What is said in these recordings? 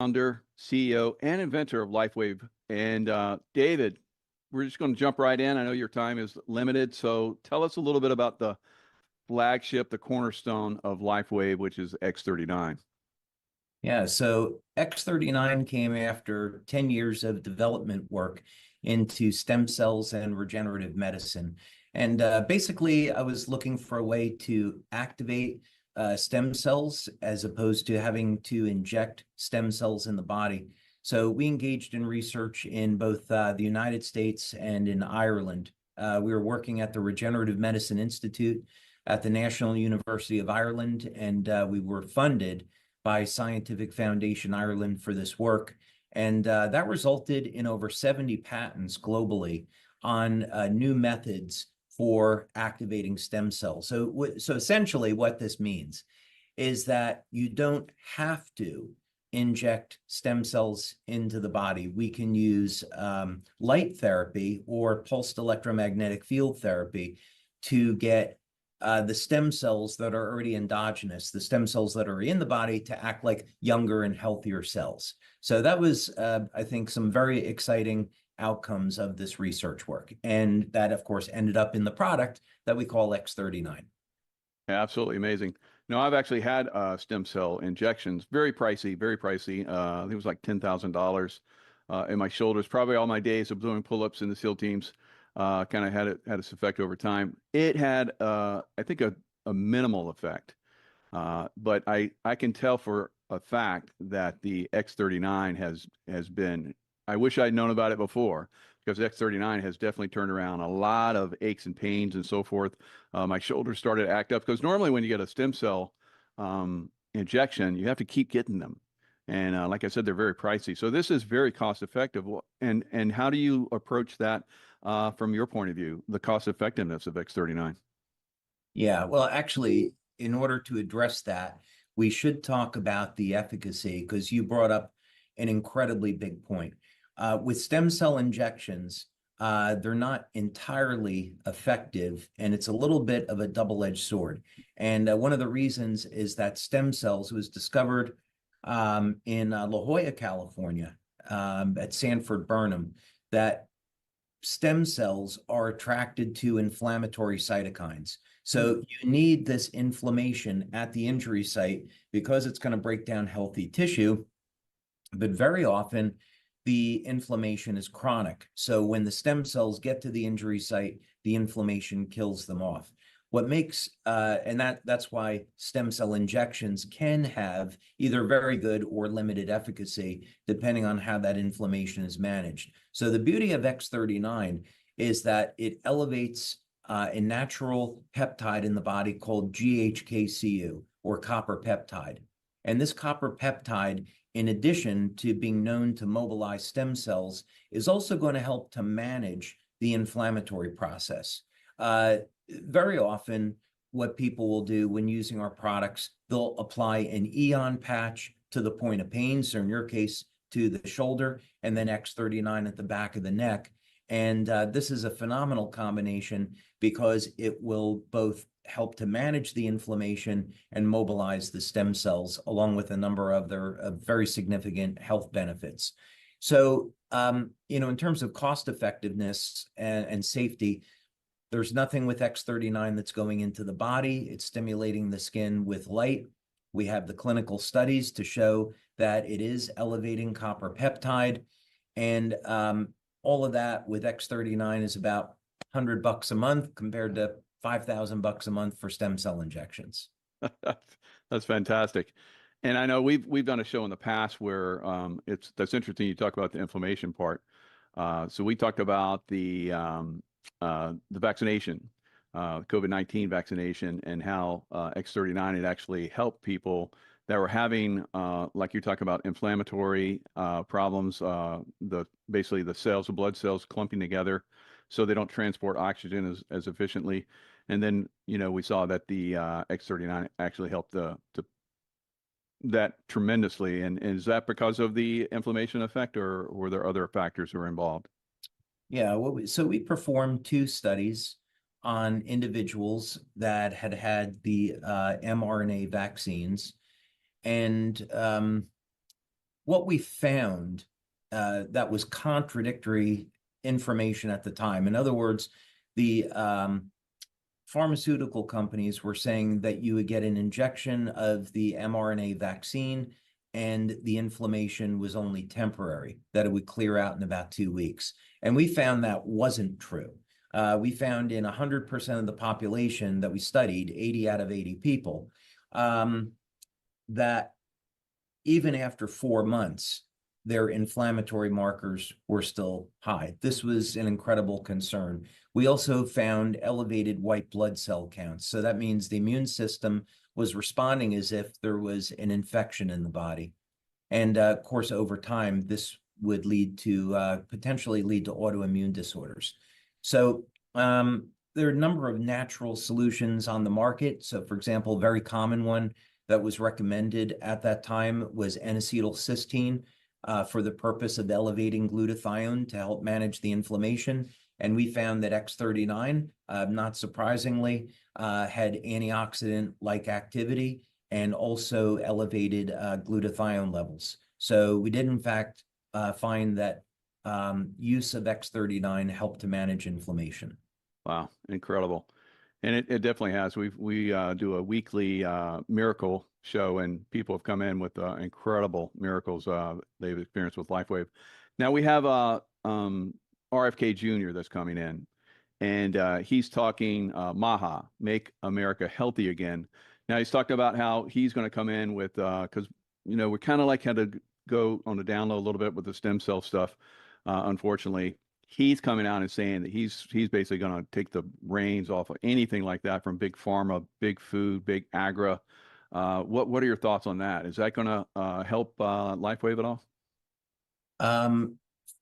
Founder, CEO, and inventor of LifeWave. And David, we're just going to jump right in. I know your time is limited, so tell us a little bit about the flagship, the cornerstone of LifeWave, which is X39. Yeah, so X39 came after 10 years of development work into stem cells and regenerative medicine. And basically, I was looking for a way to activate stem cells as opposed to having to inject stem cells in the body. So we engaged in research in both the United States and in Ireland. We were working at the Regenerative Medicine Institute at the National University of Ireland, and we were funded by Scientific Foundation Ireland for this work. And that resulted in over 70 patents globally on new methods for activating stem cells. So essentially what this means is that you don't have to inject stem cells into the body. We can use light therapy or pulsed electromagnetic field therapy to get the stem cells that are already endogenous, the stem cells that are in the body, to act like younger and healthier cells. So that was, I think, some very exciting outcomes of this research work. And that, of course, ended up in the product that we call X39. Absolutely amazing. No, I've actually had stem cell injections. Very pricey, very pricey. I think it was like $10,000 in my shoulders. Probably all my days of doing pull-ups in the SEAL teams. Kind of had its effect over time. It had, I think, a minimal effect, but I can tell for a fact that the X39 has been. I wish I'd known about it before, because X39 has definitely turned around a lot of aches and pains and so forth. My shoulders started to act up, because normally when you get a stem cell injection, you have to keep getting them. And like I said, they're very pricey. So this is very cost effective. And how do you approach that from your point of view, the cost effectiveness of X39? Yeah, well, actually, in order to address that, we should talk about the efficacy, because you brought up an incredibly big point. With stem cell injections, they're not entirely effective, and it's a little bit of a double-edged sword. And one of the reasons is that stem cells was discovered in La Jolla, California, at Sanford Burnham, that stem cells are attracted to inflammatory cytokines. So you need this inflammation at the injury site because it's going to break down healthy tissue. But very often, the inflammation is chronic. So when the stem cells get to the injury site, the inflammation kills them off. What makes, and that's why stem cell injections can have either very good or limited efficacy, depending on how that inflammation is managed. So the beauty of X39 is that it elevates a natural peptide in the body called GHKCU, or copper peptide. And this copper peptide, in addition to being known to mobilize stem cells, is also going to help to manage the inflammatory process. Very often, what people will do when using our products, they'll apply an EON patch to the point of pain, so in your case, to the shoulder, and then X39 at the back of the neck. And this is a phenomenal combination, because it will both help to manage the inflammation and mobilize the stem cells, along with a number of other very significant health benefits. So, in terms of cost effectiveness and safety, there's nothing with X39 that's going into the body. It's stimulating the skin with light. We have the clinical studies to show that it is elevating copper peptide. And all of that with X39 is about $100 a month compared to $5,000 a month for stem cell injections. That's fantastic. And I know we've done a show in the past where that's interesting. You talk about the inflammation part. So we talked about the vaccination, COVID-19 vaccination, and how X39 had actually helped people that were having, like you talk about, inflammatory problems, basically the cells, the blood cells clumping together, so they don't transport oxygen as efficiently. And then, we saw that the X39 actually helped that tremendously. And is that because of the inflammation effect, or were there other factors that were involved? Yeah, so we performed 2 studies on individuals that had the mRNA vaccines, and what we found that was contradictory information at the time. In other words, the pharmaceutical companies were saying that you would get an injection of the mRNA vaccine and the inflammation was only temporary, that it would clear out in about 2 weeks. And we found that wasn't true. We found in 100% of the population that we studied, 80 out of 80 people, that even after 4 months, their inflammatory markers were still high. This was an incredible concern. We also found elevated white blood cell counts. So that means the immune system was responding as if there was an infection in the body. And of course, over time, this would lead to potentially lead to autoimmune disorders. So there are a number of natural solutions on the market. So for example, a very common one that was recommended at that time was N-acetylcysteine for the purpose of elevating glutathione to help manage the inflammation. And we found that X39, not surprisingly, had antioxidant-like activity and also elevated glutathione levels. So we did, in fact, find that use of X39 helped to manage inflammation. Wow, incredible. And it definitely has. We do a weekly miracle show, and people have come in with incredible miracles they've experienced with LifeWave. Now we have RFK Jr. that's coming in, and he's talking MAHA, Make America Healthy Again. Now he's talking about how he's going to come in with, because we kind of like had to go on the down low a little bit with the stem cell stuff. Unfortunately, he's coming out and saying that he's basically going to take the reins off of anything like that from big pharma, big food, big agri. What are your thoughts on that? Is that going to help LifeWave at all?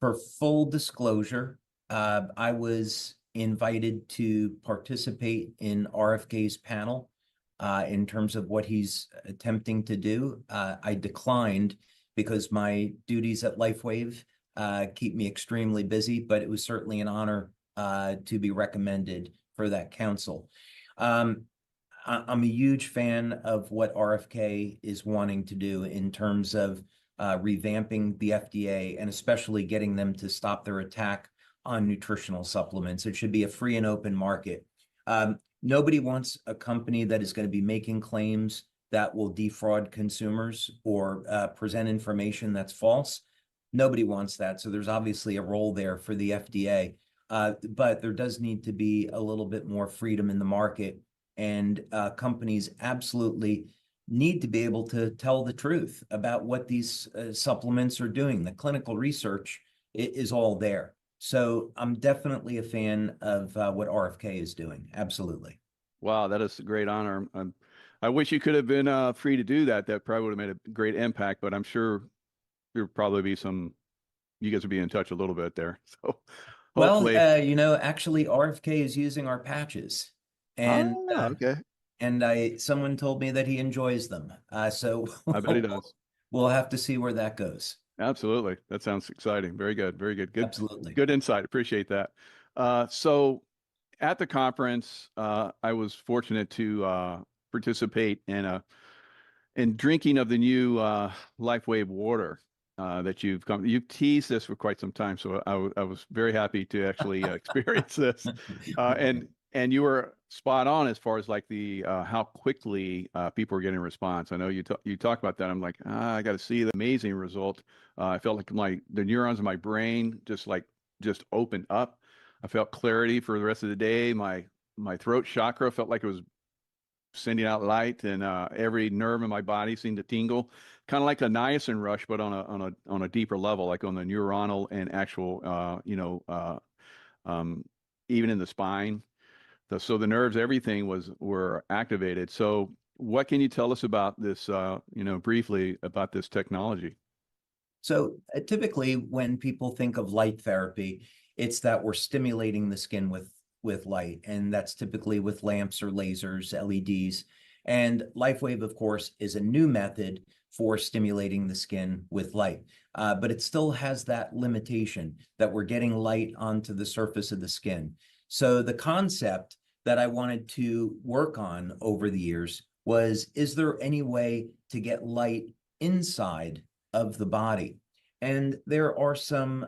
For full disclosure, I was invited to participate in RFK's panel in terms of what he's attempting to do. I declined because my duties at LifeWave keep me extremely busy, but it was certainly an honor to be recommended for that council. I'm a huge fan of what RFK is wanting to do in terms of revamping the FDA and especially getting them to stop their attack on nutritional supplements. It should be a free and open market. Nobody wants a company that is going to be making claims that will defraud consumers or present information that's false. Nobody wants that. So there's obviously a role there for the FDA. But there does need to be a little bit more freedom in the market. And companies absolutely need to be able to tell the truth about what these supplements are doing. The clinical research is all there. So I'm definitely a fan of what RFK is doing. Absolutely. Wow, that is a great honor. I wish you could have been free to do that. That probably would have made a great impact, but I'm sure there'll probably be you guys will be in touch a little bit there. So hopefully. Well, actually RFK is using our patches. And okay. And someone told me that he enjoys them. So I bet he does. We'll have to see where that goes. Absolutely. That sounds exciting. Very good. Very good. Good. Absolutely. Good insight. Appreciate that. So at the conference, I was fortunate to participate in drinking of the new LifeWave water that you've teased this for quite some time. So I was very happy to actually experience this. And you were spot on as far as like the how quickly people were getting a response. I know you talk about that. I'm like, I got to see the amazing result. I felt like the neurons in my brain just opened up. I felt clarity for the rest of the day. My throat chakra felt like it was sending out light, and every nerve in my body seemed to tingle, kind of like a niacin rush, but on a deeper level, like on the neuronal and actual, even in the spine. So the nerves, everything were activated. So what can you tell us about this, briefly about this technology? So typically when people think of light therapy, it's that we're stimulating the skin with light, and that's typically with lamps or lasers, LEDs. And LifeWave, of course, is a new method for stimulating the skin with light. But it still has that limitation that we're getting light onto the surface of the skin. So the concept that I wanted to work on over the years was, is there any way to get light inside of the body. And there are some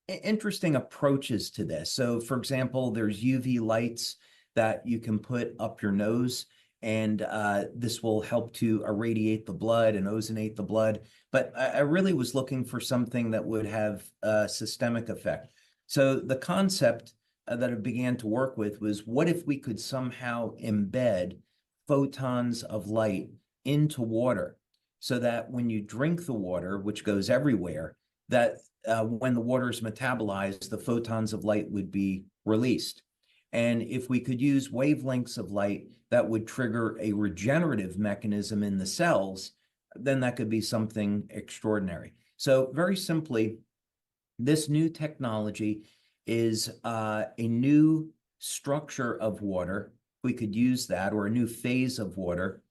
interesting approaches to this. So, for example, there's UV lights that you can put up your nose, and this will help to irradiate the blood and ozonate the blood. But I really was looking for something that would have a systemic effect. So the concept that I began to work with was, what if we could somehow embed photons of light into water, so that when you drink the water, which goes everywhere, that when the water is metabolized, the photons of light would be released. And if we could use wavelengths of light that would trigger a regenerative mechanism in the cells, then that could be something extraordinary. So very simply, this new technology is a new structure of water. We could use that, or a new phase of water,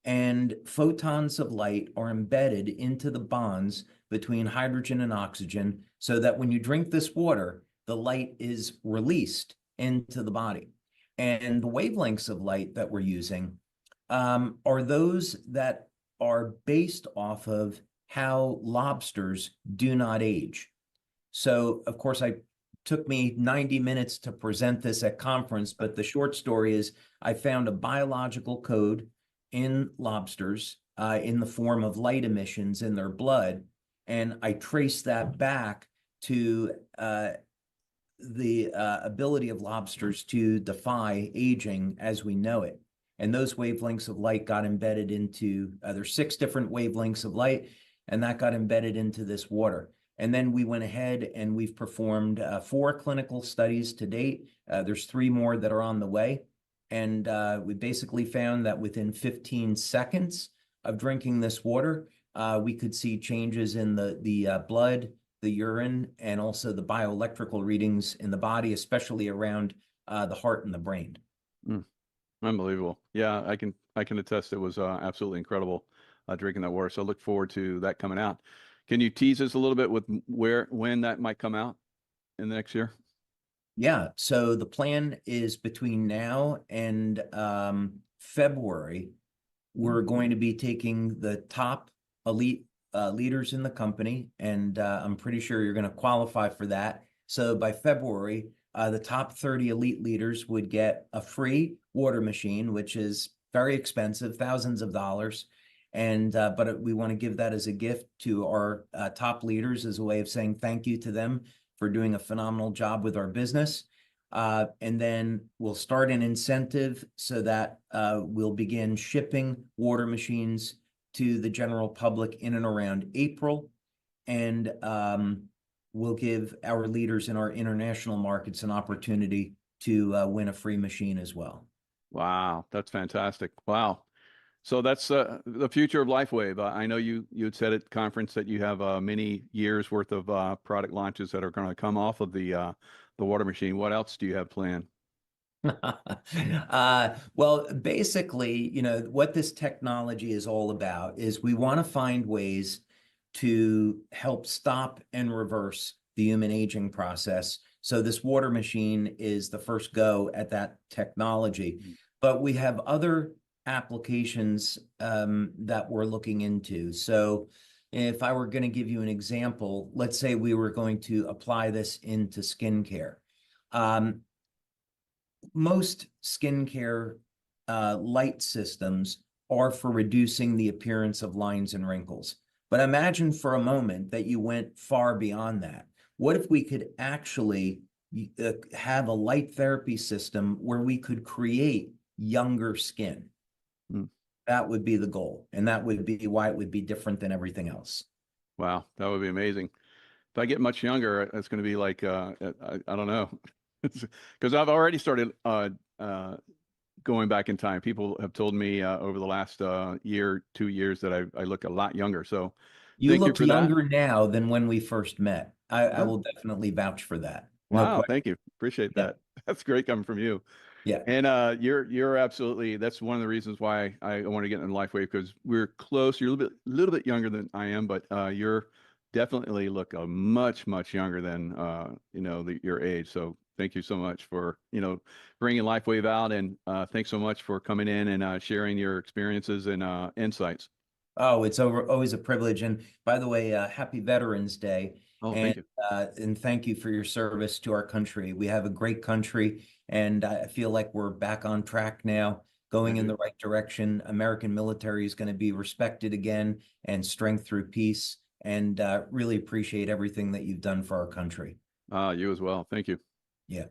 and photons of light are embedded into the bonds between hydrogen and oxygen, so that when you drink this water, the light is released into the body. And the wavelengths of light that we're using are those that are based off of how lobsters do not age. So, of course, it took me 90 minutes to present this at conference, but the short story is I found a biological code in lobsters in the form of light emissions in their blood, and I traced that back to the ability of lobsters to defy aging as we know it. And those wavelengths of light got embedded into, there's 6 different wavelengths of light, and that got embedded into this water. And then we went ahead and we've performed 4 clinical studies to date. There's 3 more that are on the way. And we basically found that within 15 seconds of drinking this water, we could see changes in the blood, the urine, and also the bioelectrical readings in the body, especially around the heart and the brain. Unbelievable. Yeah, I can attest it was absolutely incredible drinking that water. So I look forward to that coming out. Can you tease us a little bit with when that might come out in the next year? Yeah, so the plan is between now and February, we're going to be taking the top elite leaders in the company, and I'm pretty sure you're going to qualify for that. So by February, the top 30 elite leaders would get a free water machine, which is very expensive, thousands of dollars. And but we want to give that as a gift to our top leaders, as a way of saying thank you to them for doing a phenomenal job with our business. And then we'll start an incentive so that we'll begin shipping water machines to the general public in and around April. And we'll give our leaders in our international markets an opportunity to win a free machine as well. Wow, that's fantastic. Wow. So that's the future of LifeWave. I know you had said at conference that you have many years worth of product launches that are going to come off of the water machine. What else do you have planned? Well, basically, you know, what this technology is all about is we want to find ways to help stop and reverse the human aging process. So this water machine is the first go at that technology, but we have other applications that we're looking into. So if I were going to give you an example, let's say we were going to apply this into skincare. Most skincare light systems are for reducing the appearance of lines and wrinkles. But imagine for a moment that you went far beyond that. What if we could actually have a light therapy system where we could create younger skin? That would be the goal, and that would be why it would be different than everything else. Wow, that would be amazing. If I get much younger, it's going to be like, I don't know, because I've already started going back in time. People have told me over the last year, 2 years that I look a lot younger. So you thank you look for that. younger now than when we first met. I will definitely vouch for that. No Wow, question. thank you. Appreciate Yeah. that. That's great coming from you. Yeah. And you're absolutely, that's one of the reasons why I want to get in LifeWave, because we're close. You're a little bit younger than I am, but you're definitely look much younger than you know, your age. So thank you so much for, you know, bringing LifeWave out, and thanks so much for coming in and sharing your experiences and insights. Oh, it's always a privilege. And by the way, happy Veterans Day. Oh, And thank you. and thank you for your service to our country. We have a great country, and I feel like we're back on track now, going in the right direction. American military is going to be respected again, and strength through peace. And really appreciate everything that you've done for our country. You as well. Thank you. Yeah.